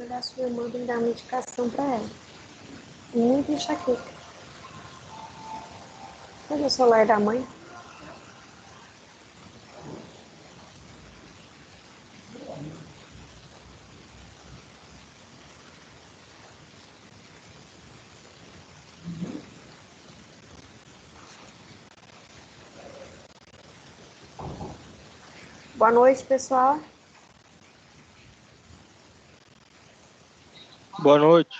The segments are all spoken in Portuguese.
mandar sua irmã dar medicação para ela. Muito enxaqueca. Cadê o celular da mãe? Boa noite, pessoal. Boa noite.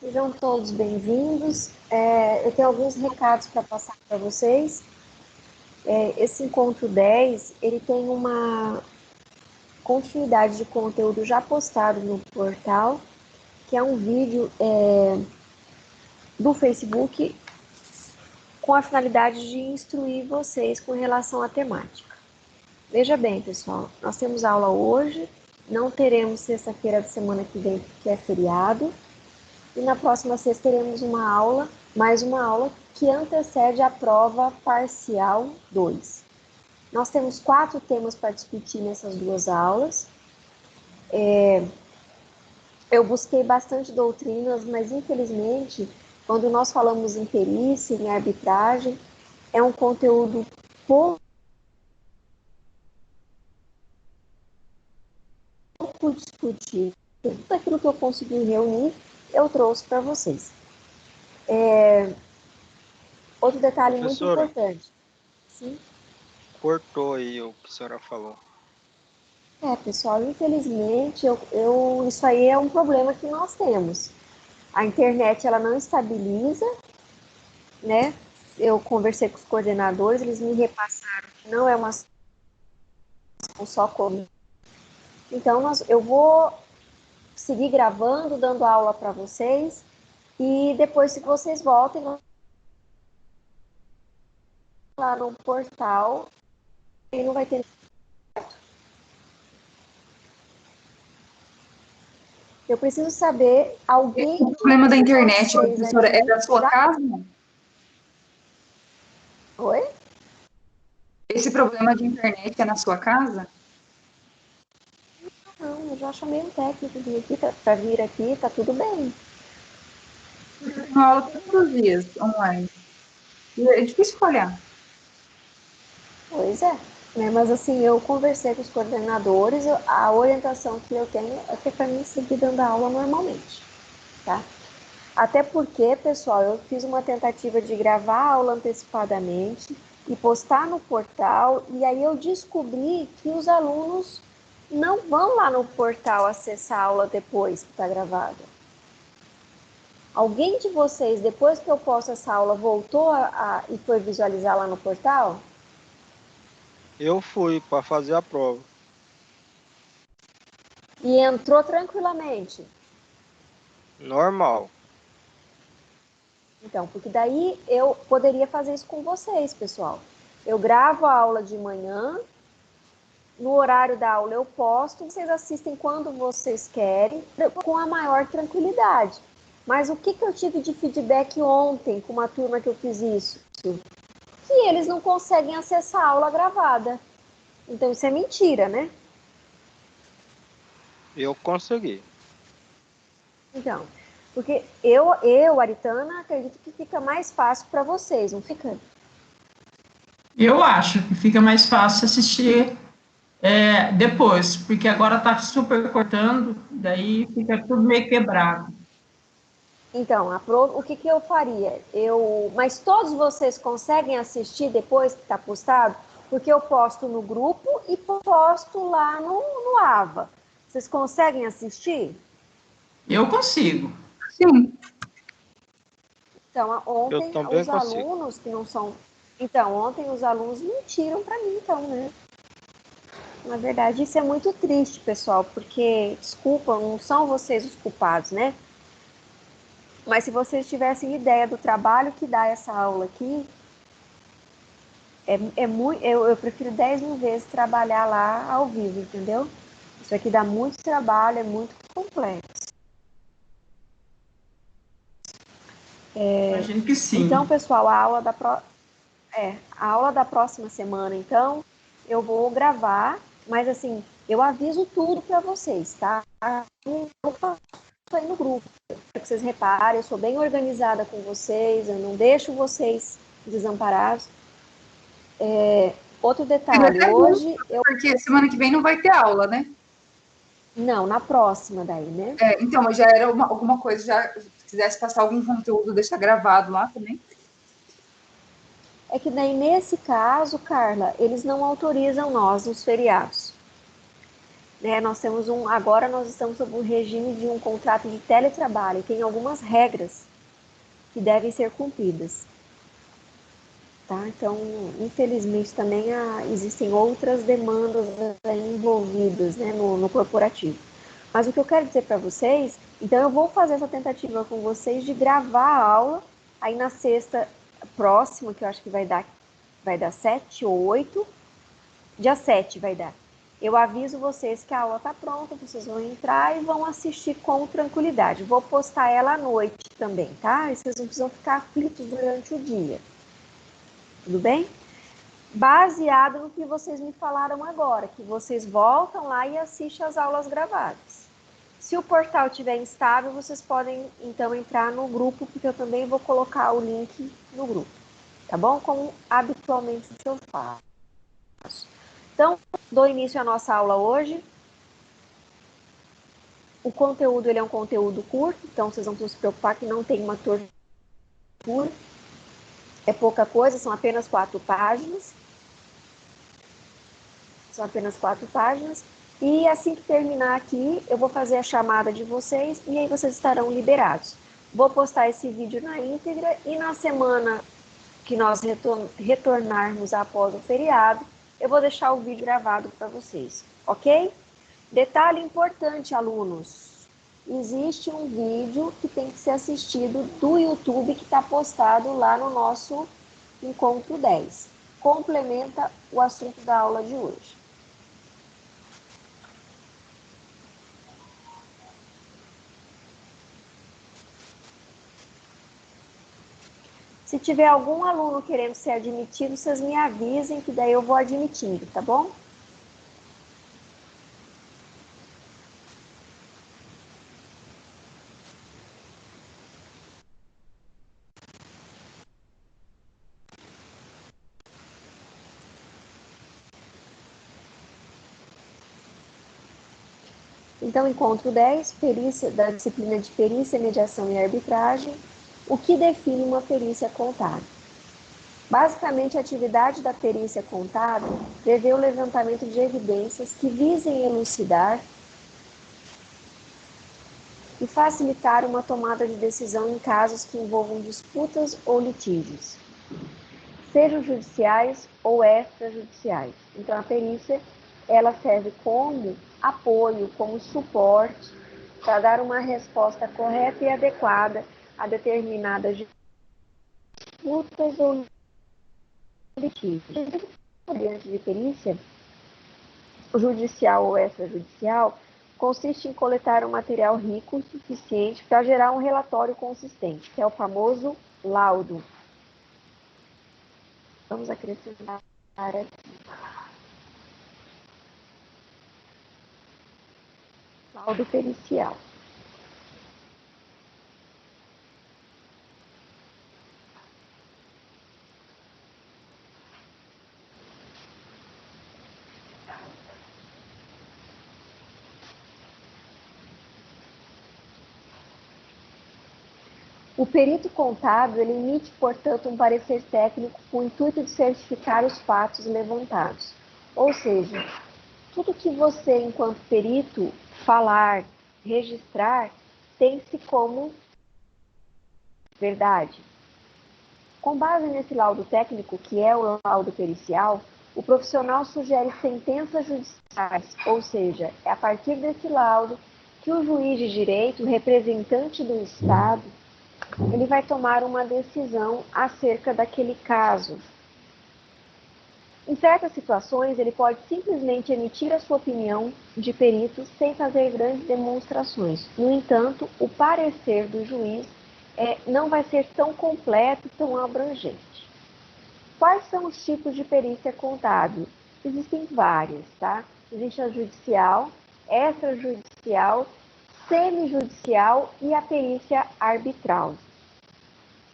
Sejam todos bem-vindos. Eu tenho alguns recados para passar para vocês. Esse encontro 10, ele tem uma continuidade de conteúdo já postado no portal, que é um vídeo do Facebook com a finalidade de instruir vocês com relação à temática. Veja bem, pessoal, nós temos aula hoje, não teremos sexta-feira da semana que vem, porque é feriado, e na próxima sexta teremos mais uma aula que antecede a prova parcial 2. Nós temos 4 temas para discutir nessas 2 aulas. Eu busquei bastante doutrinas, mas infelizmente, quando nós falamos em perícia, em arbitragem, é um conteúdo pouco discutido. Tudo aquilo que eu consegui reunir, eu trouxe para vocês. Outro detalhe muito importante. Sim? Cortou aí o que a senhora falou. Pessoal, infelizmente, isso aí é um problema que nós temos. A internet, ela não estabiliza, né? Eu conversei com os coordenadores, eles me repassaram que não é uma situação só comigo. Então, eu vou seguir gravando, dando aula para vocês, e depois, se vocês voltem lá no portal, ele não vai ter. Eu preciso saber, alguém... O problema da internet, professora, é da sua casa? Oi? Esse problema de internet é na sua casa? Não, eu já chamei um técnico para vir aqui, tá tudo bem. Eu tenho aula todos os dias online. E é difícil olhar. Pois é, né? Mas assim, eu conversei com os coordenadores, a orientação que eu tenho é que é para mim seguir dando aula normalmente, tá? Até porque, pessoal, eu fiz uma tentativa de gravar a aula antecipadamente e postar no portal, e aí eu descobri que os alunos não vão lá no portal acessar a aula depois que está gravada. Alguém de vocês, depois que eu posto essa aula, voltou e foi visualizar lá no portal? Eu fui para fazer a prova. E entrou tranquilamente? Normal. Então, porque daí eu poderia fazer isso com vocês, pessoal. Eu gravo a aula de manhã, no horário da aula eu posto, vocês assistem quando vocês querem, com a maior tranquilidade. Mas o que eu tive de feedback ontem com uma turma que eu fiz isso? Que eles não conseguem acessar a aula gravada. Então isso é mentira, né? Eu consegui. Então, porque Aritana, acredito que fica mais fácil para vocês, não fica? Eu acho que fica mais fácil assistir depois, porque agora está super cortando, daí fica tudo meio quebrado. Então, o que eu faria? Mas todos vocês conseguem assistir depois que está postado? Porque eu posto no grupo e posto lá no AVA. Vocês conseguem assistir? Eu consigo. Sim. Então, ontem os consigo. alunos que não são... Então, ontem os alunos mentiram para mim, então, né? Na verdade, isso é muito triste, pessoal, porque, desculpa, não são vocês os culpados, né? Mas se vocês tivessem ideia do trabalho que dá essa aula aqui, eu prefiro 10 mil vezes trabalhar lá ao vivo, entendeu? Isso aqui dá muito trabalho, é muito complexo. Imagino que sim. Então, pessoal, a aula da próxima semana, então, eu vou gravar, mas assim, eu aviso tudo para vocês, tá? eu faço aí no grupo. Para que vocês reparem, eu sou bem organizada com vocês, eu não deixo vocês desamparados. Outro detalhe, hoje eu... Porque semana que vem não vai ter aula, né? Não, na próxima daí, né? Então, mas já era alguma coisa, já se quisesse passar algum conteúdo, deixar gravado lá também. É que daí, nesse caso, Carla, eles não autorizam nós nos feriados. Né? Agora nós estamos sob o regime de um contrato de teletrabalho, tem algumas regras que devem ser cumpridas. Tá? Então, infelizmente, também existem outras demandas envolvidas, né, no corporativo. Mas o que eu quero dizer para vocês, então eu vou fazer essa tentativa com vocês de gravar a aula, aí na sexta próxima, que eu acho que vai dar 7 ou 8, dia 7 vai dar. Eu aviso vocês que a aula está pronta, vocês vão entrar e vão assistir com tranquilidade. Vou postar ela à noite também, tá? E vocês não precisam ficar aflitos durante o dia. Tudo bem? Baseado no que vocês me falaram agora, que vocês voltam lá e assistem as aulas gravadas. Se o portal estiver instável, vocês podem, então, entrar no grupo, porque eu também vou colocar o link no grupo, tá bom? Como habitualmente eu faço. Então, dou início à nossa aula hoje. O conteúdo, ele é um conteúdo curto, então vocês não precisam se preocupar que não tem uma tortura. É pouca coisa, são apenas 4 páginas. São apenas 4 páginas. E assim que terminar aqui, eu vou fazer a chamada de vocês e aí vocês estarão liberados. Vou postar esse vídeo na íntegra e na semana que nós retornarmos após o feriado, eu vou deixar o vídeo gravado para vocês, ok? Detalhe importante, alunos. Existe um vídeo que tem que ser assistido do YouTube que está postado lá no nosso Encontro 10. Complementa o assunto da aula de hoje. Se tiver algum aluno querendo ser admitido, vocês me avisem que daí eu vou admitindo, tá bom? Então, encontro 10, perícia, da disciplina de perícia, mediação e arbitragem, o que define uma perícia contábil. Basicamente, a atividade da perícia contábil prevê o levantamento de evidências que visem elucidar e facilitar uma tomada de decisão em casos que envolvam disputas ou litígios, sejam judiciais ou extrajudiciais. Então, a perícia, ela serve como apoio, como suporte para dar uma resposta correta e adequada a determinadas disputas ou litígios. Diante de perícia, judicial ou extrajudicial, consiste em coletar um material rico o suficiente para gerar um relatório consistente, que é o famoso laudo. Vamos acrescentar aqui. Laudo pericial. O perito contábil, ele emite, portanto, um parecer técnico com o intuito de certificar os fatos levantados. Ou seja, tudo que você, enquanto perito, falar, registrar, tem-se como verdade. Com base nesse laudo técnico, que é o laudo pericial, o profissional sugere sentenças judiciais, ou seja, é a partir desse laudo que o juiz de direito, o representante do Estado, ele vai tomar uma decisão acerca daquele caso. Em certas situações, ele pode simplesmente emitir a sua opinião de perito sem fazer grandes demonstrações. No entanto, o parecer do juiz não vai ser tão completo, tão abrangente. Quais são os tipos de perícia contábil? Existem várias, tá? Existe a judicial, extrajudicial, semijudicial e a perícia arbitral.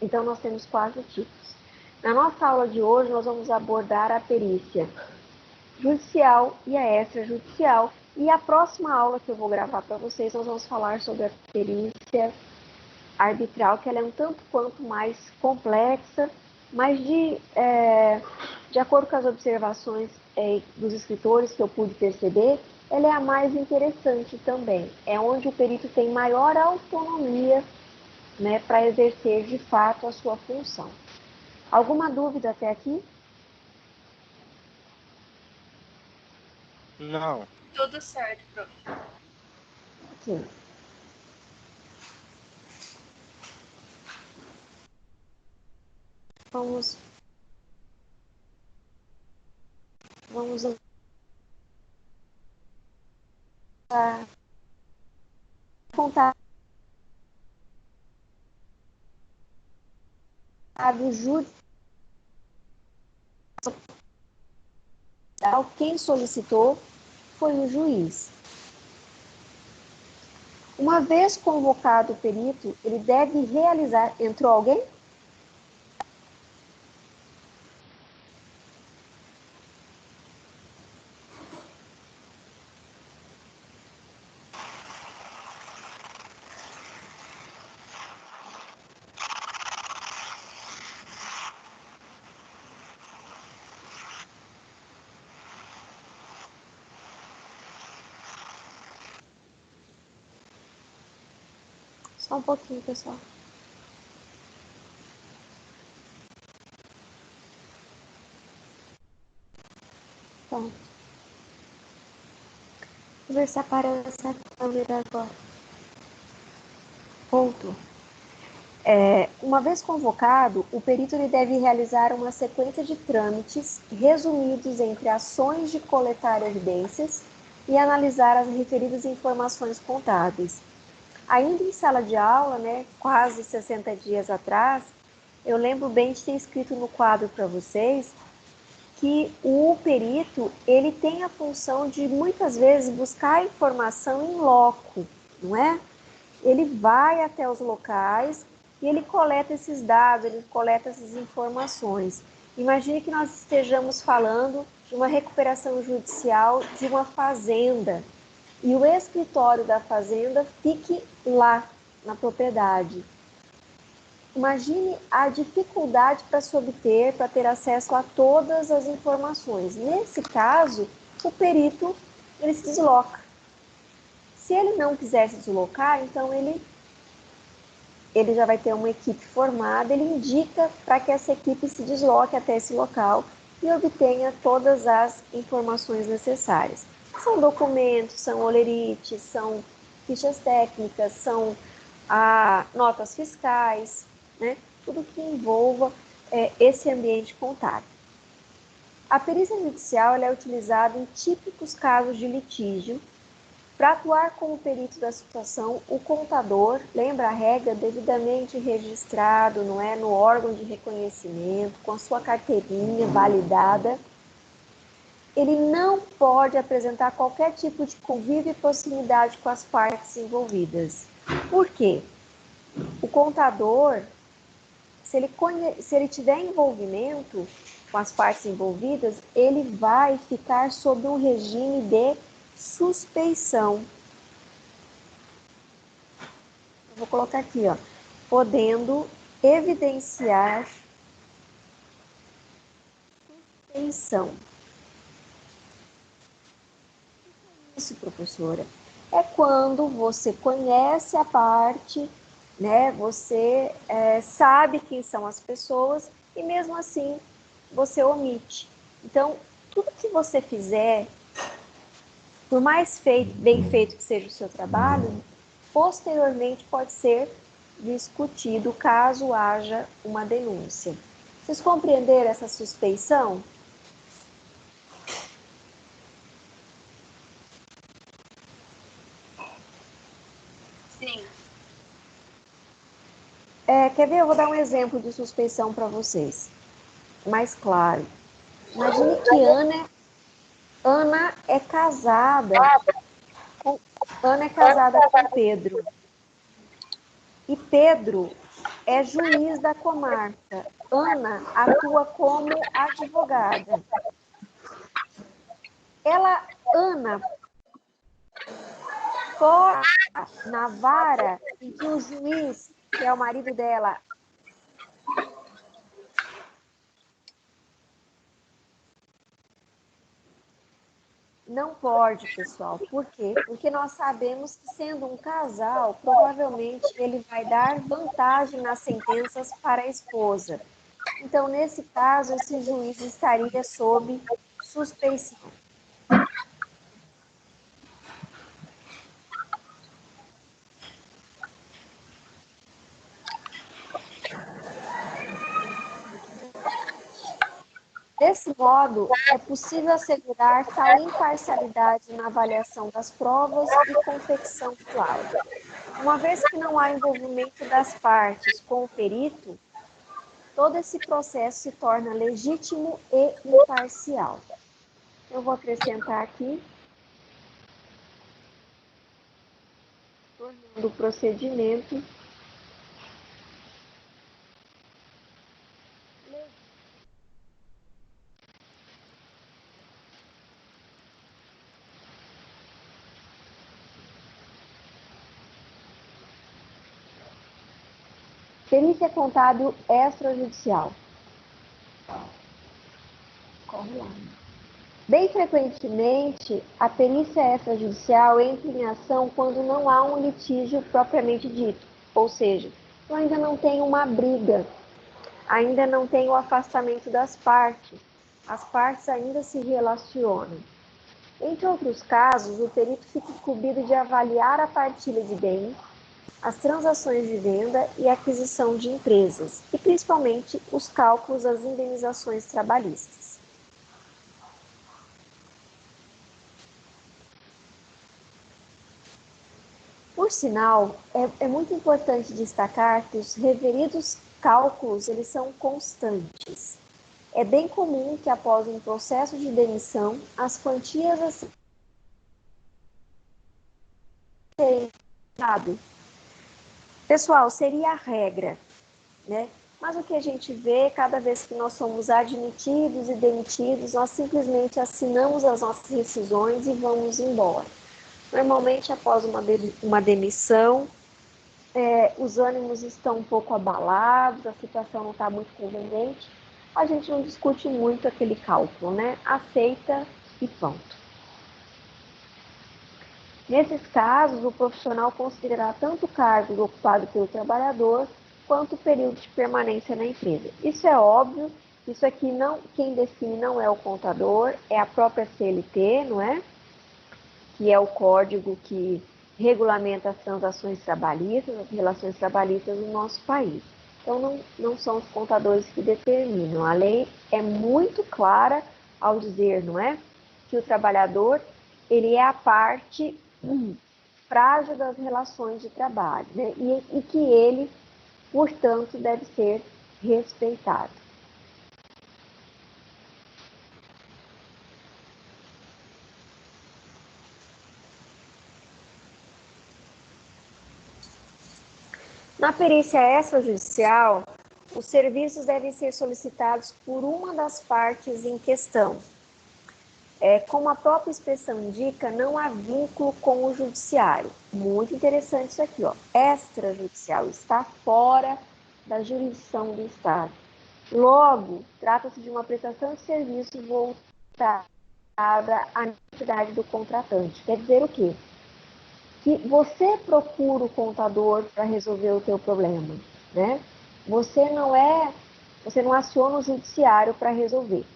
Então, nós temos 4 tipos. Na nossa aula de hoje, nós vamos abordar a perícia judicial e a extrajudicial. E a próxima aula que eu vou gravar para vocês, nós vamos falar sobre a perícia arbitral, que ela é um tanto quanto mais complexa, mas de acordo com as observações dos escritores que eu pude perceber, ela é a mais interessante também. É onde o perito tem maior autonomia, né, para exercer de fato a sua função. Alguma dúvida até aqui? Não. Tudo certo, prof. Sim. Vamos contar do judicial. Quem solicitou foi o juiz. Uma vez convocado o perito, ele deve realizar... Entrou alguém? Só um pouquinho, pessoal. Pronto. Vou ver se aparece a câmera agora. Voltou. Uma vez convocado, o perito ele deve realizar uma sequência de trâmites resumidos entre ações de coletar evidências e analisar as referidas informações contábeis. Ainda em sala de aula, né, quase 60 dias atrás, eu lembro bem de ter escrito no quadro para vocês que o perito ele tem a função de muitas vezes buscar informação em loco, não é? Ele vai até os locais e ele coleta esses dados, ele coleta essas informações. Imagine que nós estejamos falando de uma recuperação judicial de uma fazenda e o escritório da fazenda fique lá, na propriedade. Imagine a dificuldade para se obter, para ter acesso a todas as informações. Nesse caso, o perito ele se desloca. Se ele não quiser se deslocar, então ele já vai ter uma equipe formada, ele indica para que essa equipe se desloque até esse local e obtenha todas as informações necessárias. São documentos, são olerites, são fichas técnicas, são notas fiscais, né? Tudo que envolva esse ambiente contábil. A perícia judicial ela é utilizada em típicos casos de litígio. Para atuar como perito da situação, o contador, lembra a regra, devidamente registrado, não é, no órgão de reconhecimento, com a sua carteirinha validada, ele não pode apresentar qualquer tipo de convívio e proximidade com as partes envolvidas. Por quê? O contador, se ele tiver envolvimento com as partes envolvidas, ele vai ficar sob um regime de suspeição. Eu vou colocar aqui, ó, podendo evidenciar suspeição. Isso, professora, é quando você conhece a parte, né? Você sabe quem são as pessoas e mesmo assim você omite. Então, tudo que você fizer, por mais bem feito que seja o seu trabalho, posteriormente pode ser discutido caso haja uma denúncia. Vocês compreenderam essa suspeição? Sim. Quer ver? Eu vou dar um exemplo de suspeição para vocês. Mais claro. Imagine que Ana é casada com Ana é casada com Pedro. E Pedro é juiz da comarca. Ana atua como advogada. Ana, fora na vara em que o juiz, que é o marido dela, não pode, pessoal. Por quê? Porque nós sabemos que, sendo um casal, provavelmente ele vai dar vantagem nas sentenças para a esposa. Então, nesse caso, esse juiz estaria sob suspeição. Desse modo, é possível assegurar tal imparcialidade na avaliação das provas e confecção do laudo. Uma vez que não há envolvimento das partes com o perito, todo esse processo se torna legítimo e imparcial. Eu vou acrescentar aqui, tornando o procedimento perícia contábil extrajudicial. Corre lá. Bem frequentemente, a perícia extrajudicial entra em ação quando não há um litígio propriamente dito, ou seja, eu ainda não tenho uma briga, ainda não tenho o afastamento das partes, as partes ainda se relacionam. Entre outros casos, o perito fica incumbido de avaliar a partilha de bens, as transações de venda e aquisição de empresas, e principalmente os cálculos das indenizações trabalhistas. Por sinal, é muito importante destacar que os referidos cálculos eles são constantes. É bem comum que após um processo de demissão, as quantias a serem dadas. Pessoal, seria a regra, né? Mas o que a gente vê, cada vez que nós somos admitidos e demitidos, nós simplesmente assinamos as nossas rescisões e vamos embora. Normalmente, após uma demissão, os ânimos estão um pouco abalados, a situação não está muito conveniente, a gente não discute muito aquele cálculo, né? Aceita e pronto. Nesses casos, o profissional considerará tanto o cargo ocupado pelo trabalhador, quanto o período de permanência na empresa. Isso é óbvio, isso aqui quem define não é o contador, é a própria CLT, não é? Que é o código que regulamenta as transações trabalhistas, as relações trabalhistas no nosso país. Então, não são os contadores que determinam. A lei é muito clara ao dizer, não é? Que o trabalhador, ele é a parte frágil das relações de trabalho, né? E que ele, portanto, deve ser respeitado. Na perícia extrajudicial, os serviços devem ser solicitados por uma das partes em questão. Como a própria expressão indica, não há vínculo com o judiciário. Muito interessante isso aqui, ó. Extrajudicial, está fora da jurisdição do Estado. Logo, trata-se de uma prestação de serviço voltada à necessidade do contratante. Quer dizer o quê? Que você procura o contador para resolver o teu problema, né? Você não aciona o judiciário para resolver.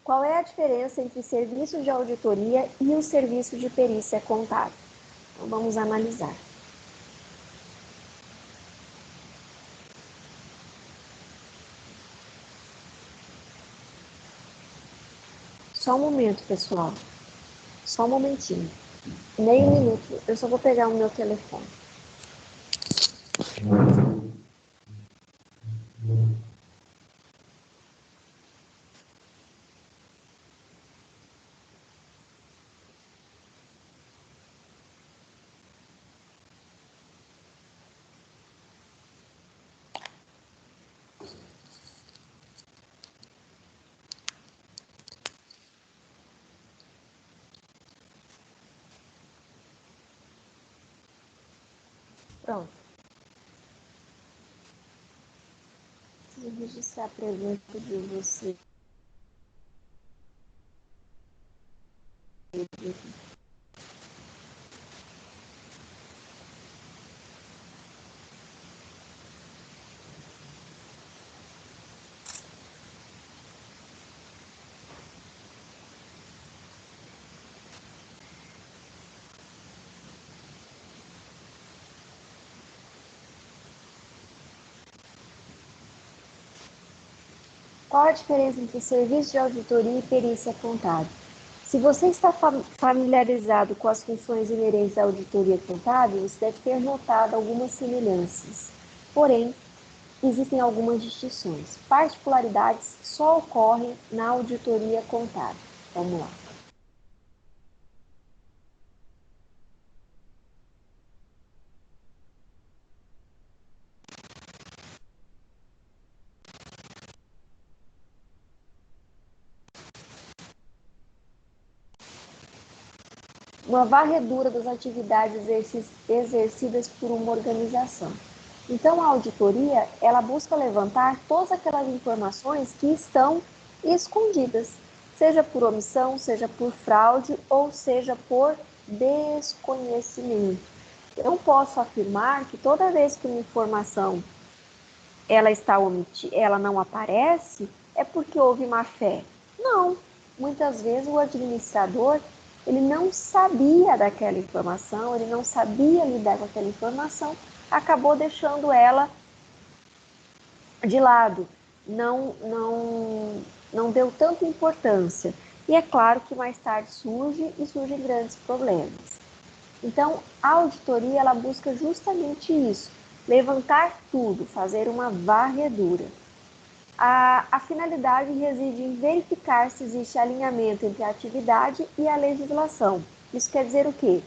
Qual é a diferença entre serviço de auditoria e o serviço de perícia contábil? Então, vamos analisar. Só um momento, pessoal. Só um momentinho. Meio minuto. Eu só vou pegar o meu telefone. Pronto. Preciso registrar a presença de você. Qual a diferença entre serviço de auditoria e perícia contábil? Se você está familiarizado com as funções inerentes à auditoria contábil, você deve ter notado algumas semelhanças. Porém, existem algumas distinções, particularidades que só ocorrem na auditoria contábil. Vamos lá. Uma varredura das atividades exercidas por uma organização. Então, a auditoria, ela busca levantar todas aquelas informações que estão escondidas, seja por omissão, seja por fraude ou seja por desconhecimento. Eu posso afirmar que toda vez que uma informação ela não aparece, é porque houve má fé. Não, muitas vezes o administrador ele não sabia daquela informação, ele não sabia lidar com aquela informação, acabou deixando ela de lado, não deu tanta importância. E é claro que mais tarde surgem grandes problemas. Então, a auditoria ela busca justamente isso, levantar tudo, fazer uma varredura. A finalidade reside em verificar se existe alinhamento entre a atividade e a legislação. Isso quer dizer o quê?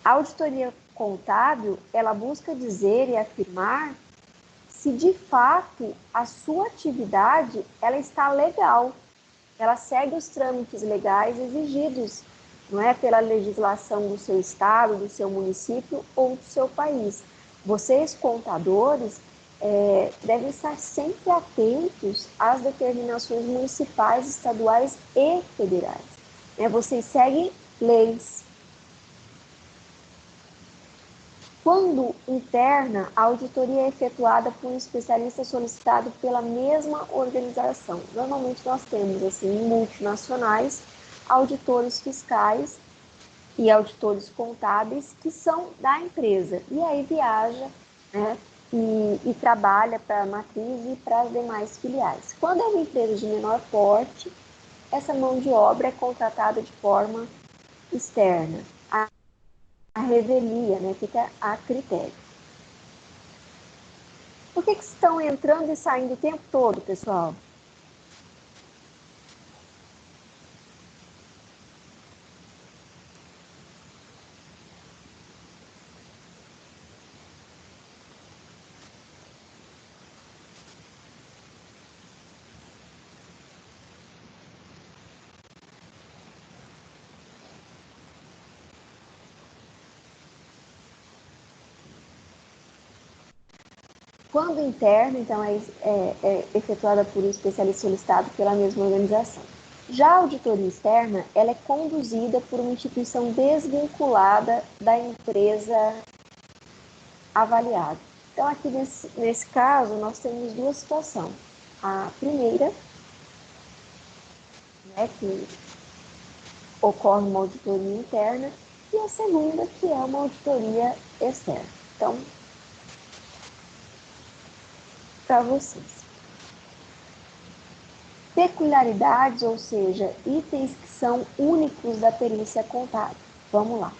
A auditoria contábil, ela busca dizer e afirmar se de fato a sua atividade ela está legal, ela segue os trâmites legais exigidos, não é, pela legislação do seu estado, do seu município ou do seu país. Vocês, contadores, devem estar sempre atentos às determinações municipais, estaduais e federais. Vocês seguem leis. Quando interna, a auditoria é efetuada por um especialista solicitado pela mesma organização. Normalmente nós temos, assim, em multinacionais, auditores fiscais e auditores contábeis que são da empresa. E aí viaja, né, e trabalha para a matriz e para as demais filiais. Quando é uma empresa de menor porte, essa mão de obra é contratada de forma externa. A revelia, né, fica a critério. Por que estão entrando e saindo o tempo todo, pessoal? Quando interna, então, é efetuada por um especialista solicitado pela mesma organização. Já a auditoria externa, ela é conduzida por uma instituição desvinculada da empresa avaliada. Então, aqui nesse caso, nós temos duas situações. A primeira, né, que ocorre uma auditoria interna, e a segunda, que é uma auditoria externa. Então, para vocês. Peculiaridades, ou seja, itens que são únicos da perícia contábil. Vamos lá.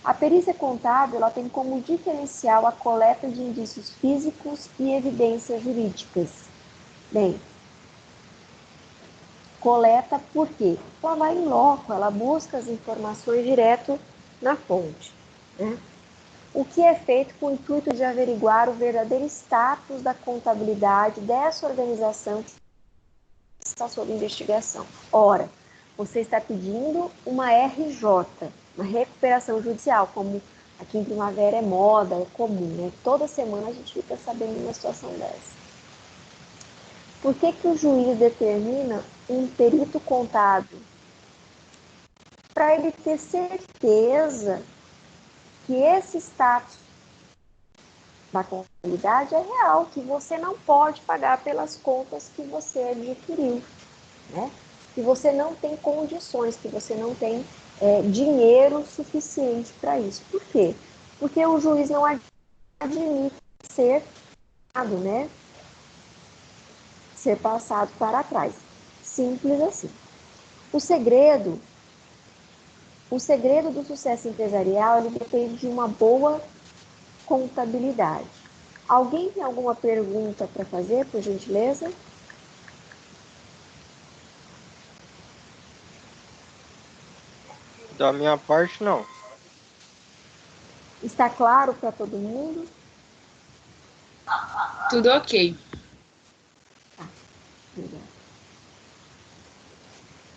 A perícia contábil ela tem como diferencial a coleta de indícios físicos e evidências jurídicas. Bem, coleta por quê? Ela vai em loco, ela busca as informações direto na fonte, né? O que é feito com o intuito de averiguar o verdadeiro status da contabilidade dessa organização que está sob investigação. Ora, você está pedindo uma RJ, uma recuperação judicial, como aqui em Primavera é moda, é comum, né? Toda semana a gente fica sabendo de uma situação dessa. Por que que o juiz determina um perito contábil? Para ele ter certeza que esse status da contabilidade é real, que você não pode pagar pelas contas que você adquiriu, né? Que você não tem condições, que você não tem dinheiro suficiente para isso. Por quê? Porque o juiz não admite ser, né? Ser passado para trás. Simples assim. O segredo do sucesso empresarial ele depende de uma boa contabilidade. Alguém tem alguma pergunta para fazer, por gentileza? Da minha parte, não. Está claro para todo mundo? Tudo ok.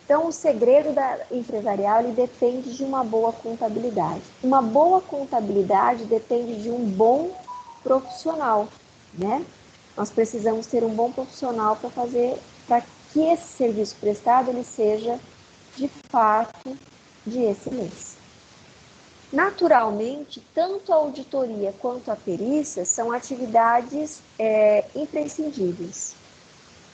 Então, o segredo empresarial ele depende de uma boa contabilidade. Uma boa contabilidade depende de um bom profissional, né? Nós precisamos ter um bom profissional para que esse serviço prestado ele seja de fato de excelência. Naturalmente, tanto a auditoria quanto a perícia são atividades imprescindíveis.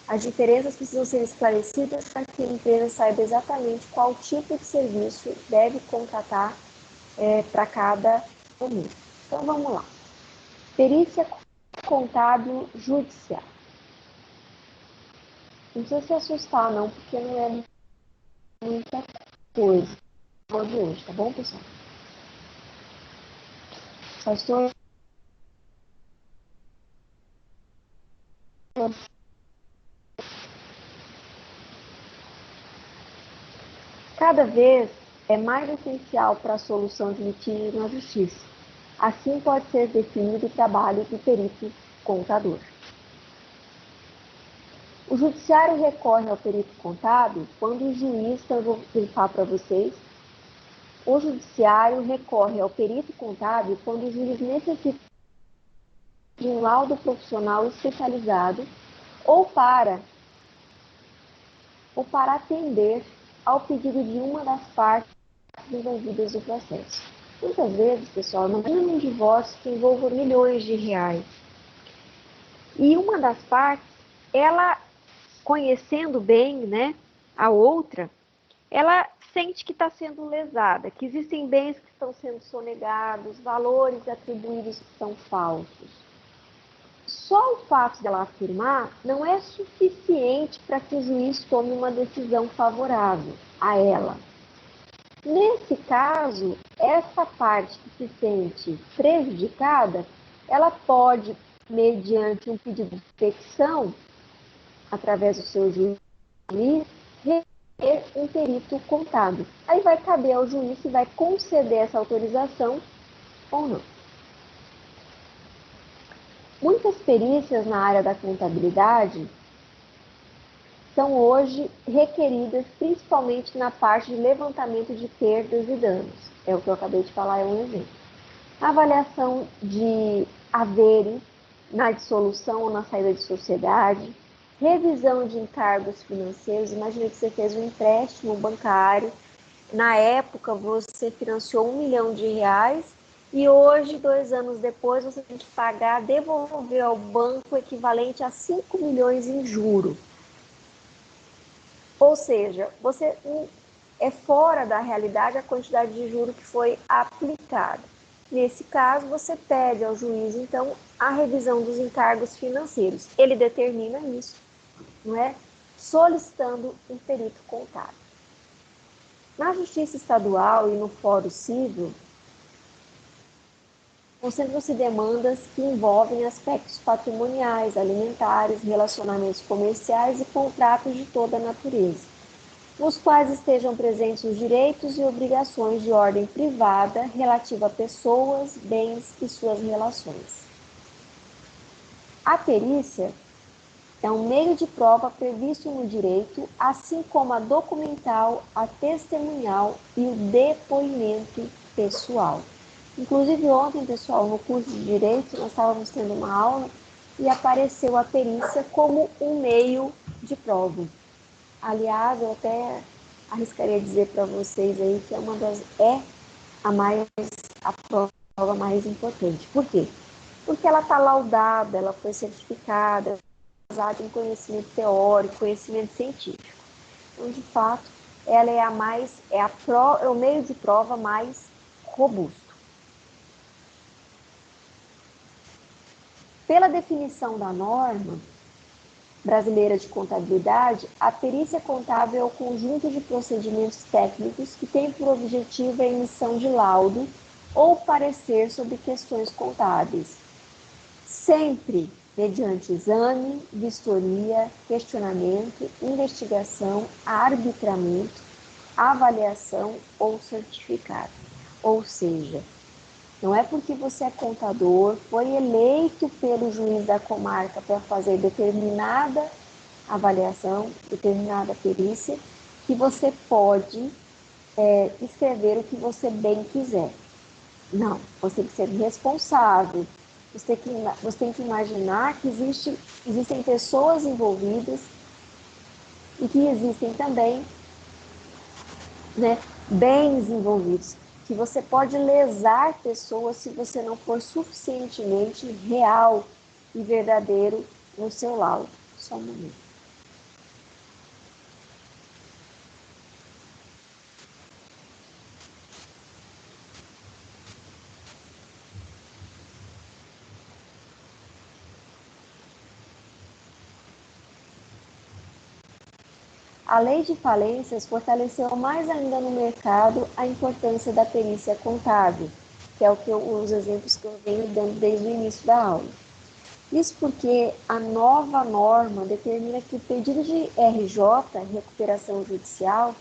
As diferenças precisam ser esclarecidas para que a empresa saiba exatamente qual tipo de serviço deve contratar para cada momento. Então, vamos lá. Perícia contábil judicial. Não precisa se assustar, não, porque não é muita coisa de hoje, tá bom, pessoal? Só estou cada vez é mais essencial para a solução de litígios na justiça. Assim pode ser definido o trabalho do perito contador. O judiciário recorre ao perito contábil quando o juiz, então eu vou grifar para vocês, o judiciário recorre ao perito contábil quando o juiz necessita de um laudo profissional especializado ou para atender ao pedido de uma das partes envolvidas no processo. Muitas vezes, pessoal, imagina um divórcio que envolva milhões de reais. E uma das partes, ela, conhecendo bem, né, a outra, ela sente que está sendo lesada, que existem bens que estão sendo sonegados, valores atribuídos que são falsos. Só o fato dela afirmar não é suficiente para que o juiz tome uma decisão favorável a ela. Nesse caso, essa parte que se sente prejudicada, ela pode, mediante um pedido de petição, através do seu juiz, requerer um perito contábil. Aí vai caber ao juiz se vai conceder essa autorização ou não. Muitas perícias na área da contabilidade são hoje requeridas principalmente na parte de levantamento de perdas e danos. É o que eu acabei de falar, é um exemplo. Avaliação de haveres na dissolução ou na saída de sociedade, revisão de encargos financeiros. Imagina que você fez um empréstimo bancário, na época você financiou R$1 milhão e hoje, 2 anos depois, você tem que pagar, devolver ao banco o equivalente a 5 milhões em juro. Ou seja, você é fora da realidade a quantidade de juro que foi aplicada. Nesse caso, você pede ao juiz, então, a revisão dos encargos financeiros. Ele determina isso, não é? Solicitando um perito contábil. Na Justiça Estadual e no Fórum Civil, concentram-se demandas que envolvem aspectos patrimoniais, alimentares, relacionamentos comerciais e contratos de toda a natureza, nos quais estejam presentes os direitos e obrigações de ordem privada relativa a pessoas, bens e suas relações. A perícia é um meio de prova previsto no direito, assim como a documental, a testemunhal e o depoimento pessoal. Inclusive ontem, pessoal, no curso de Direito, nós estávamos tendo uma aula e apareceu a perícia como um meio de prova. Aliás, eu até arriscaria dizer para vocês aí que a prova mais importante. Por quê? Porque ela está laudada, ela foi certificada, baseada em conhecimento teórico, conhecimento científico. Então, de fato, ela é o meio de prova mais robusto. Pela definição da norma brasileira de contabilidade, a perícia contábil é o conjunto de procedimentos técnicos que tem por objetivo a emissão de laudo ou parecer sobre questões contábeis, sempre mediante exame, vistoria, questionamento, investigação, arbitramento, avaliação ou certificado. Ou seja, não é porque você é contador, foi eleito pelo juiz da comarca para fazer determinada avaliação, determinada perícia, que você pode escrever o que você bem quiser. Não, você tem que ser responsável. Você tem que imaginar que existem pessoas envolvidas e que existem também, né, bens envolvidos, que você pode lesar pessoas se você não for suficientemente real e verdadeiro no seu laudo. Só um momento. A lei de falências fortaleceu mais ainda no mercado a importância da perícia contábil, que é os exemplos que eu venho dando desde o início da aula. Isso porque a nova norma determina que o pedido de RJ, recuperação judicial,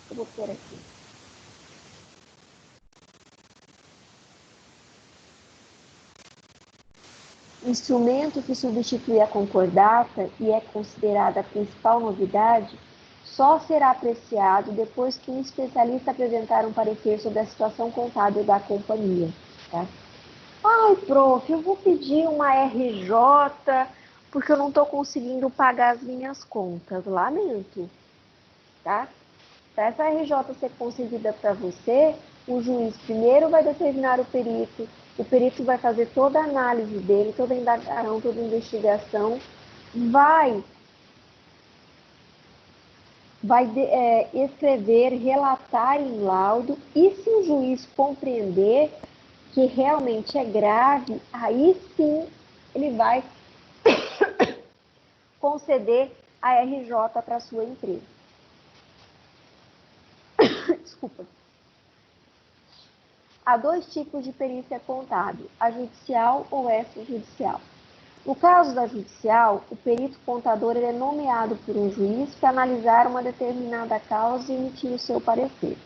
eu vou pôr aqui. Instrumento que substitui a concordata e é considerada a principal novidade, só será apreciado depois que um especialista apresentar um parecer sobre a situação contábil da companhia. Tá? Ai, prof, eu vou pedir uma RJ porque eu não estou conseguindo pagar as minhas contas. Lamento. Tá? Para essa RJ ser concedida para você, o juiz primeiro vai determinar o perito vai fazer toda a análise dele, toda a indagação, toda a investigação, vai escrever, relatar em laudo, e se o juiz compreender que realmente é grave, aí sim ele vai conceder a RJ para a sua empresa. Desculpa. Há dois tipos de perícia contábil, a judicial ou extrajudicial. No caso da judicial, o perito contador é nomeado por um juiz para analisar uma determinada causa e emitir o seu parecer.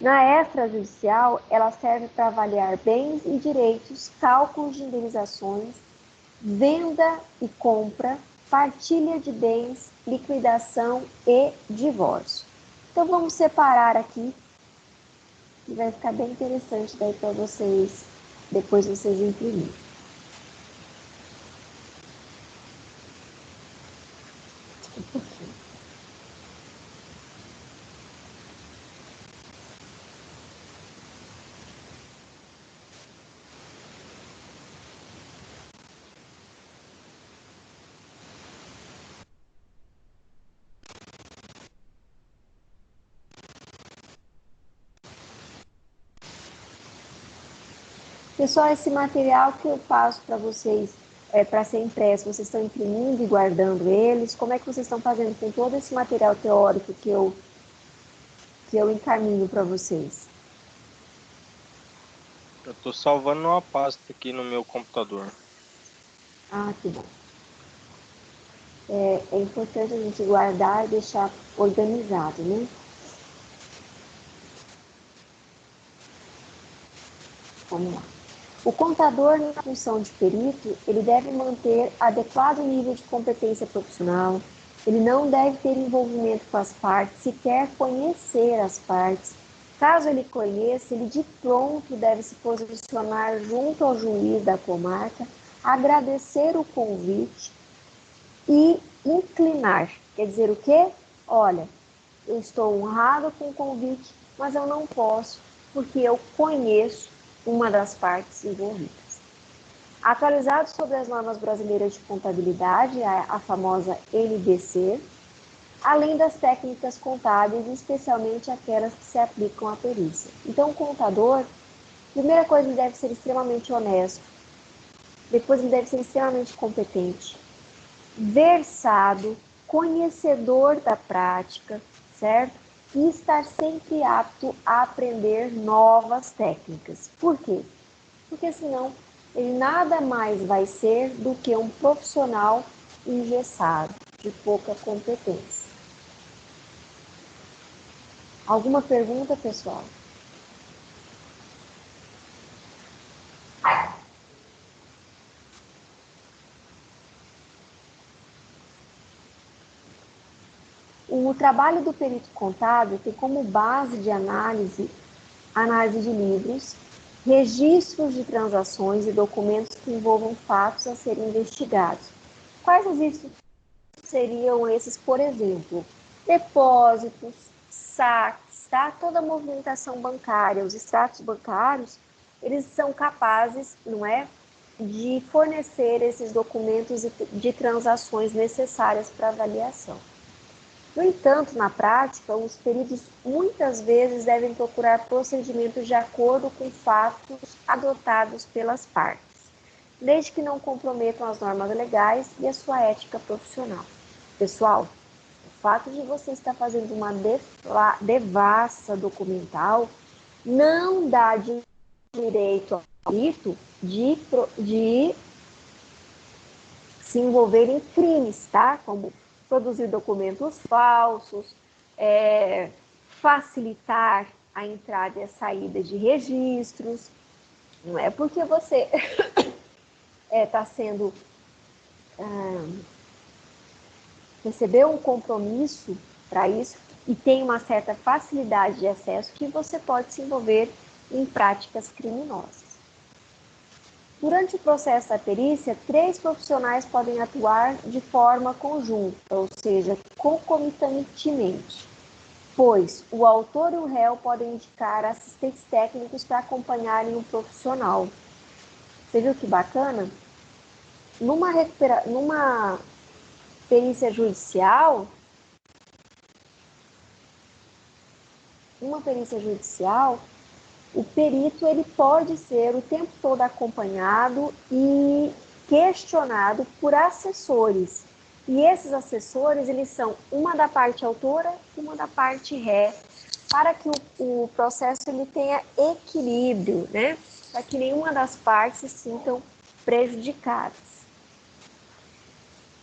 Na extrajudicial, ela serve para avaliar bens e direitos, cálculos de indenizações, venda e compra, partilha de bens, liquidação e divórcio. Então, vamos separar aqui, e vai ficar bem interessante daí para vocês, depois vocês imprimirem. Pessoal, esse material que eu passo para vocês, para ser impresso, vocês estão imprimindo e guardando eles? Como é que vocês estão fazendo com todo esse material teórico que eu que eu encaminho para vocês? Eu estou salvando uma pasta aqui no meu computador. Ah, que bom. É importante a gente guardar e deixar organizado, né? Vamos lá. O contador, na função de perito, ele deve manter adequado nível de competência profissional, ele não deve ter envolvimento com as partes, sequer conhecer as partes. Caso ele conheça, ele de pronto deve se posicionar junto ao juiz da comarca, agradecer o convite e inclinar. Quer dizer o quê? Olha, eu estou honrado com o convite, mas eu não posso, porque eu conheço uma das partes envolvidas. Atualizado sobre as normas brasileiras de contabilidade, a famosa NBC, além das técnicas contábeis, especialmente aquelas que se aplicam à perícia. Então, o contador, primeira coisa, ele deve ser extremamente honesto, depois ele deve ser extremamente competente, versado, conhecedor da prática, certo? E estar sempre apto a aprender novas técnicas. Por quê? Porque senão ele nada mais vai ser do que um profissional engessado, de pouca competência. Alguma pergunta, pessoal? O trabalho do perito contábil tem como base de análise de livros, registros de transações e documentos que envolvam fatos a serem investigados. Quais registros seriam esses, por exemplo? Depósitos, saques, tá? Toda a movimentação bancária, os extratos bancários, eles são capazes, não é, de fornecer esses documentos de transações necessárias para avaliação. No entanto, na prática, os peritos muitas vezes devem procurar procedimentos de acordo com fatos adotados pelas partes, desde que não comprometam as normas legais e a sua ética profissional. Pessoal, o fato de você estar fazendo uma devassa documental não dá direito ao perito de se envolver em crimes, tá? Como produzir documentos falsos, facilitar a entrada e a saída de registros. Não é porque você está sendo... recebeu um compromisso para isso e tem uma certa facilidade de acesso que você pode se envolver em práticas criminosas. Durante o processo da perícia, 3 profissionais podem atuar de forma conjunta, ou seja, concomitantemente, pois o autor e o réu podem indicar assistentes técnicos para acompanharem o profissional. Você viu que bacana? Numa perícia judicial, o perito ele pode ser o tempo todo acompanhado e questionado por assessores. E esses assessores, eles são uma da parte autora e uma da parte ré, para que o processo ele tenha equilíbrio, né? Para que nenhuma das partes se sintam prejudicadas.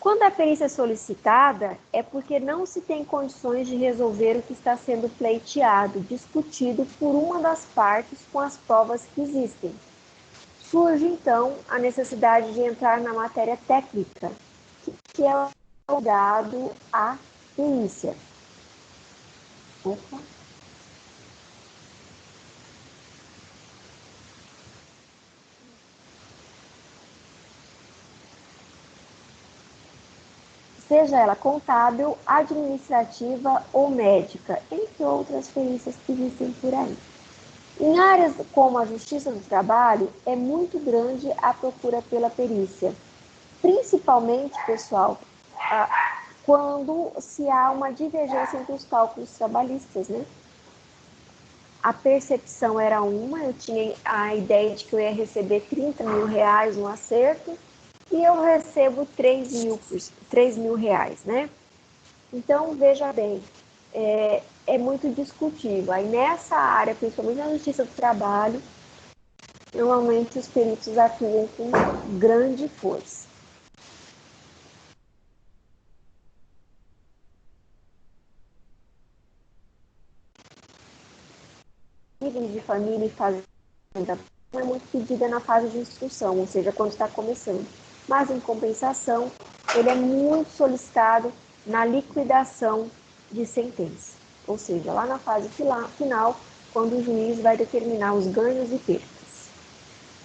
Quando a perícia é solicitada, é porque não se tem condições de resolver o que está sendo pleiteado, discutido por uma das partes com as provas que existem. Surge, então, a necessidade de entrar na matéria técnica, que é ligado à perícia. Opa. Seja ela contábil, administrativa ou médica, entre outras perícias que existem por aí. Em áreas como a Justiça do Trabalho, é muito grande a procura pela perícia, principalmente, pessoal, quando se há uma divergência entre os cálculos trabalhistas, né? A percepção era uma, eu tinha a ideia de que eu ia receber 30 mil reais no acerto, e eu recebo 3 mil reais, né? Então, veja bem, é muito discutível. Aí nessa área, principalmente na justiça do trabalho, normalmente os peritos atuam com grande força. De família e fazenda é muito pedida na fase de instrução, ou seja, quando está começando. Mas, em compensação, ele é muito solicitado na liquidação de sentença, ou seja, lá na fase final, quando o juiz vai determinar os ganhos e perdas.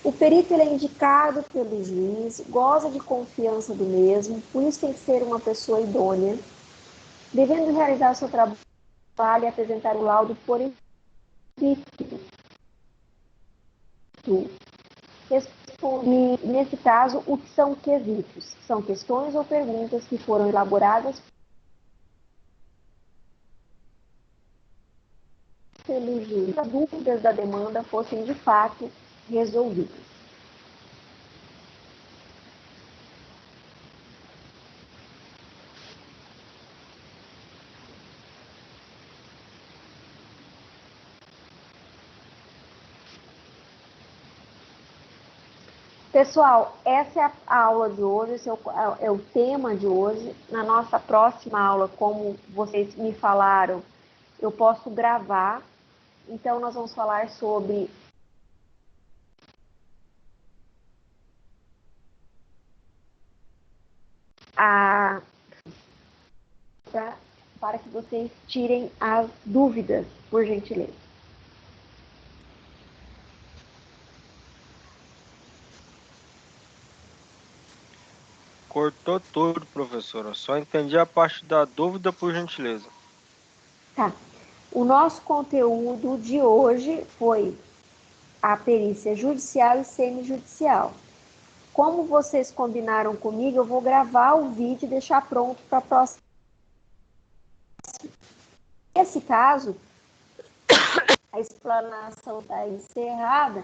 O perito ele é indicado pelo juiz, goza de confiança do mesmo, por isso tem que ser uma pessoa idônea, devendo realizar seu trabalho e apresentar o laudo por escrito. Responde, nesse caso, o que são quesitos? São questões ou perguntas que foram elaboradas pelo juiz. As dúvidas da demanda fossem, de fato, resolvidas. Pessoal, essa é a aula de hoje, esse é o tema de hoje. Na nossa próxima aula, como vocês me falaram, eu posso gravar. Então, nós vamos falar sobre para que vocês tirem as dúvidas, por gentileza. Cortou tudo, professora. Só entendi a parte da dúvida, por gentileza. Tá. O nosso conteúdo de hoje foi a perícia judicial e semijudicial. Como vocês combinaram comigo, eu vou gravar o vídeo e deixar pronto para a próxima. Nesse caso, a explanação está encerrada.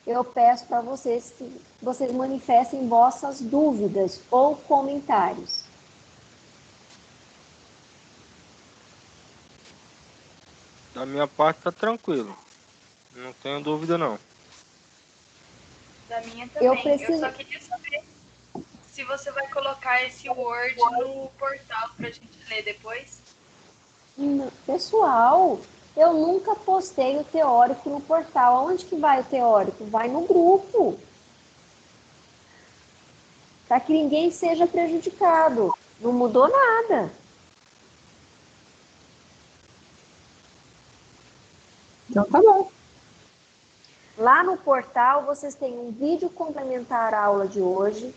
Eu peço para vocês que vocês manifestem vossas dúvidas ou comentários. Da minha parte tá tranquilo. Não tenho dúvida, não. Da minha também. Eu só queria saber se você vai colocar esse Word no portal pra gente ler depois. Pessoal, eu nunca postei o teórico no portal. Aonde que vai o teórico? Vai no grupo. Para que ninguém seja prejudicado. Não mudou nada. Então tá bom. Lá no portal, vocês têm um vídeo complementar à aula de hoje.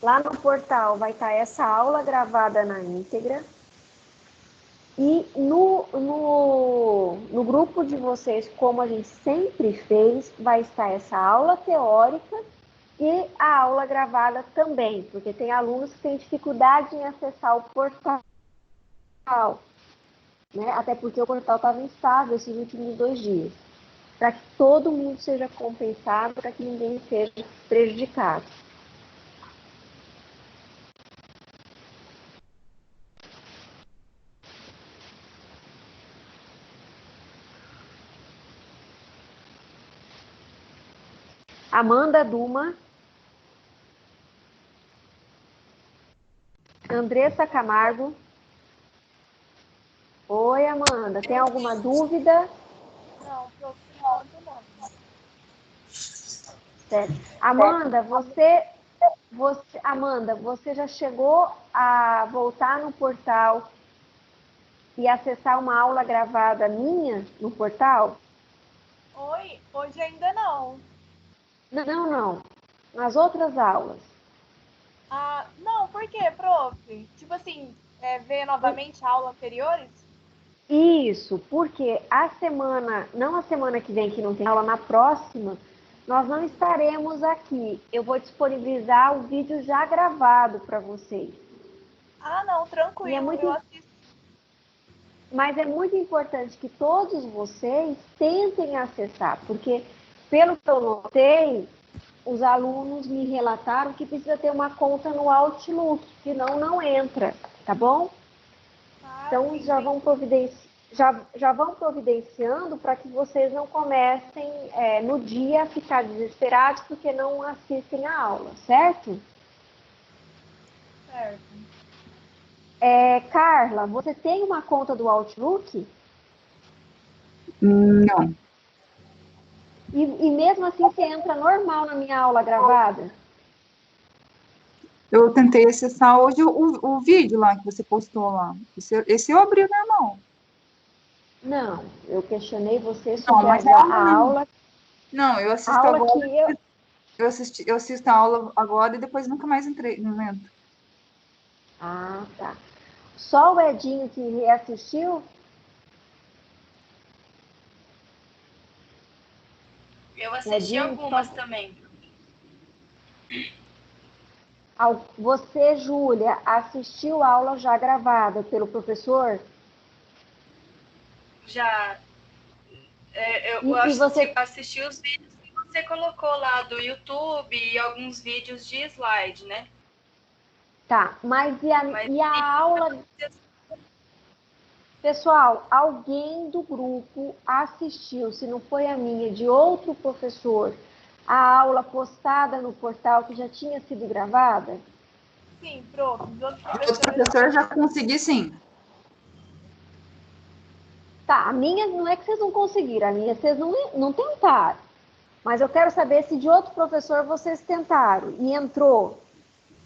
Lá no portal vai estar essa aula gravada na íntegra. E no grupo de vocês, como a gente sempre fez, vai estar essa aula teórica e a aula gravada também, porque tem alunos que têm dificuldade em acessar o portal, né? Até porque o portal estava instável esses últimos 2 dias. Para que todo mundo seja compensado, para que ninguém seja prejudicado. Amanda Duma, Andressa Camargo. Oi, Amanda, tem alguma dúvida? Não, por enquanto não. Certo. Amanda, você já chegou a voltar no portal e acessar uma aula gravada minha no portal? Oi, hoje ainda não. Não. Nas outras aulas. Ah, não, por quê, prof? Tipo assim, ver novamente a aula anteriores? Isso, porque não a semana que vem, que não tem aula, na próxima, nós não estaremos aqui. Eu vou disponibilizar o vídeo já gravado para vocês. Ah, não, tranquilo, eu assisto. Mas é muito importante que todos vocês tentem acessar, porque, pelo que eu notei, os alunos me relataram que precisa ter uma conta no Outlook, senão não entra, tá bom? Ah, Então, sim, já vão providenciar. já vão providenciando para que vocês não comecem no dia a ficar desesperados porque não assistem a aula, certo? Certo. Carla, você tem uma conta do Outlook? Não. E mesmo assim você entra normal na minha aula gravada? Eu tentei acessar hoje o vídeo lá que você postou lá. Esse eu abri normal. Não, eu questionei você Não, sobre mas a aula, Não, eu a assisto aula agora. que Eu assisto a aula agora e depois nunca mais entrei, não entro. Ah, tá. Só o Edinho que reassistiu? Eu assisti Edinho, algumas também. Você, Júlia, assistiu a aula já gravada pelo professor? Já eu E você... assisti os vídeos que você colocou lá do YouTube e alguns vídeos de slide, né? Tá, mas Mas e a aula... Pessoal, alguém do grupo assistiu, se não foi a minha, de outro professor, a aula postada no portal que já tinha sido gravada? Sim, prof. Os outros Os professores já consegui, sim. Tá, a minha não é que vocês não conseguiram, a minha vocês não tentaram. Mas eu quero saber se de outro professor vocês tentaram e entrou.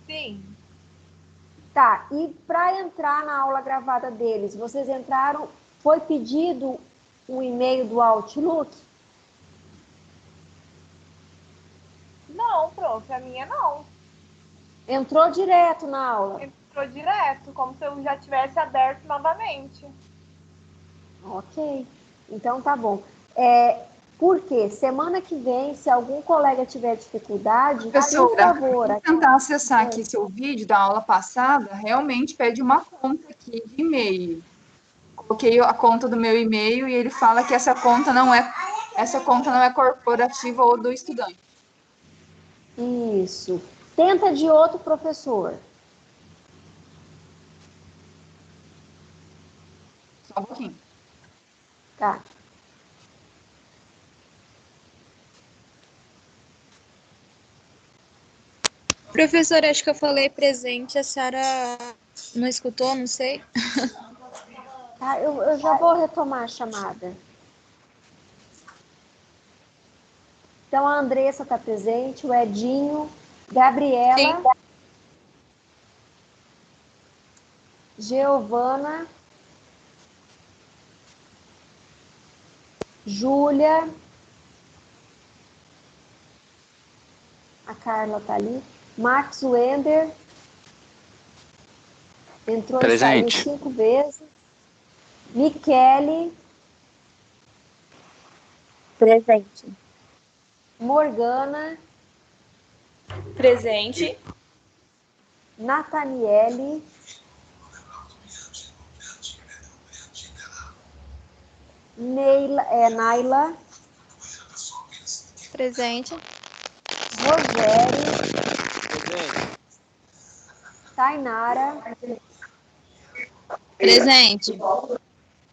Sim. Tá, e para entrar na aula gravada deles, vocês entraram, foi pedido um e-mail do Outlook? Não, prof. A minha não. Entrou direto na aula? Entrou direto, como se eu já tivesse aberto novamente. Ok, então tá bom. Porque semana que vem, se algum colega tiver dificuldade, por Professora, favor. vou tentar acessar aqui seu vídeo da aula passada, realmente pede uma conta aqui de e-mail. Coloquei a conta do meu e-mail e ele fala que essa conta não é corporativa ou do estudante. Isso. Tenta de outro professor. Só um pouquinho. Tá. Professora, acho que eu falei presente, a senhora não escutou, não sei. Tá, eu já vou retomar a chamada. Então, a Andressa está presente, o Edinho, Gabriela, Sim. Giovana, Júlia, a Carla está ali, Max Wender, entrou Presente. e saiu 5 vezes, Michele, Presente. Morgana, Presente. Nathaniele, Naila, Presente. Rogério, Presente. Tainara, Presente.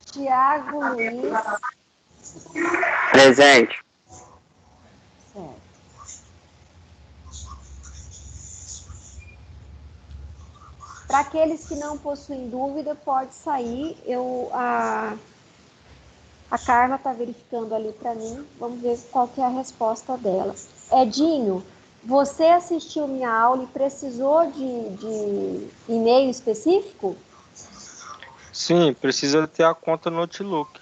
Tiago Luiz, Presente. certo. Para aqueles que não possuem dúvida, pode sair. A Carla está verificando ali para mim. Vamos ver qual que é a resposta dela. Edinho, você assistiu minha aula e precisou de e-mail específico? Sim, precisa ter a conta no Outlook.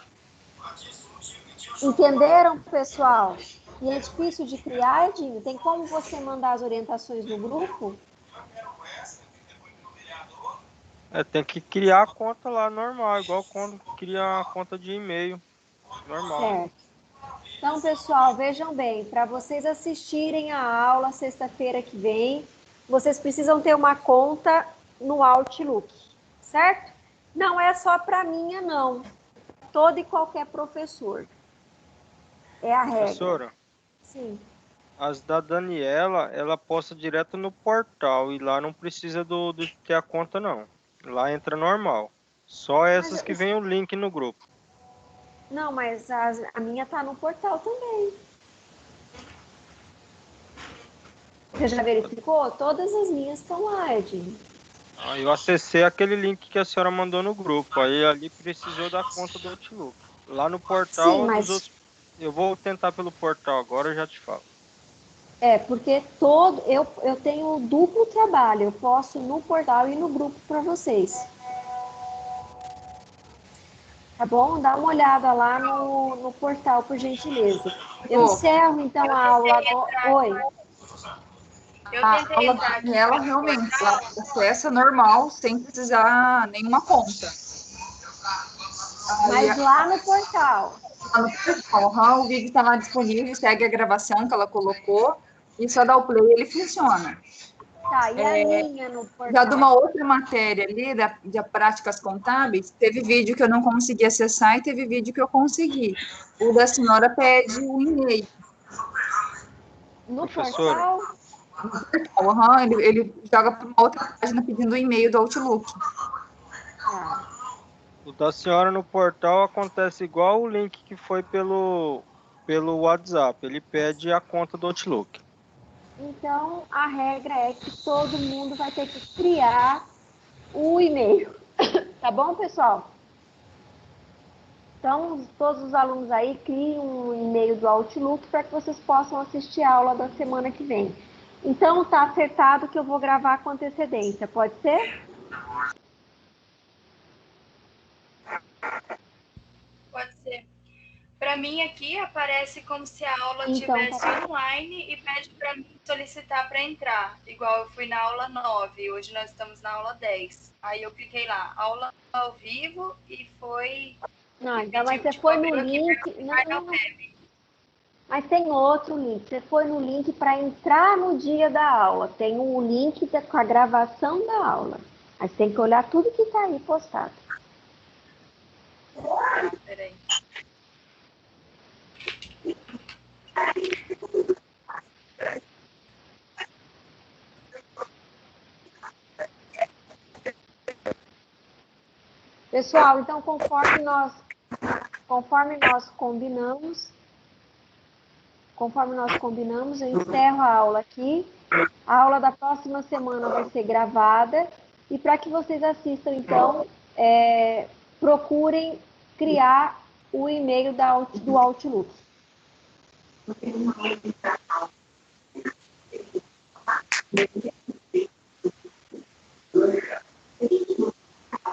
Entenderam, pessoal? E é difícil de criar, Edinho? Tem como você mandar as orientações no grupo? Tem que criar a conta lá normal, igual quando cria a conta de e-mail. Normal. Certo. Então, pessoal, vejam bem, para vocês assistirem a aula sexta-feira que vem, vocês precisam ter uma conta no Outlook, certo? Não é só para minha, não. Todo e qualquer professor. É a regra. Professora, Sim. as da Daniela, ela posta direto no portal e lá não precisa de ter a conta, não. Lá entra normal. Só essas que vem o link no grupo. Não, mas a minha tá no portal também. Você já verificou? Todas as minhas estão lá, Edinho. Aí eu acessei aquele link que a senhora mandou no grupo. Aí ali precisou da conta do Outlook. Lá no portal, Sim, dos mas outros. Eu vou tentar pelo portal agora, eu já te falo. porque eu tenho duplo trabalho. Eu posto no portal e no grupo para vocês. Tá bom? Dá uma olhada lá no portal, por gentileza. Eu Pô, encerro, então, a aula agora. Oi. Eu a tentei aula entrar aqui dela pelo realmente ela portal. acessa normal, sem precisar nenhuma conta. Aí, Mas lá no portal. lá no portal, aham, o vídeo está lá disponível, segue a gravação que ela colocou, e só dá o play, ele funciona. Tá, e a minha no Já de uma portal? outra matéria ali, de práticas contábeis, teve vídeo que eu não consegui acessar e teve vídeo que eu consegui. O da senhora pede o e-mail. No Professora, portal? Aham, ele joga para uma outra página pedindo o e-mail do Outlook. Tá. o da senhora no portal acontece igual o link que foi pelo WhatsApp. Ele pede a conta do Outlook. Então, a regra é que todo mundo vai ter que criar o e-mail. Tá bom, pessoal? Então, todos os alunos aí criem um e-mail do Outlook para que vocês possam assistir a aula da semana que vem. Então, tá acertado que eu vou gravar com antecedência, pode ser? Pode ser. Para mim aqui aparece como se a aula Então, tivesse tá. online e pede para mim solicitar para entrar. Igual eu fui na aula 9, hoje nós estamos na aula 10. Aí eu cliquei lá, aula ao vivo e foi Não, e então, mas pediu, você tipo, foi no abriu aqui para link. ficar na Não, web. mas tem outro link. Você foi no link para entrar no dia da aula. Tem um link com a gravação da aula. Mas tem que olhar tudo que está aí postado. Tá, peraí. Pessoal, então conforme nós combinamos, eu encerro a aula aqui. A aula da próxima semana vai ser gravada. E para que vocês assistam, então, procurem criar o e-mail do Outlook.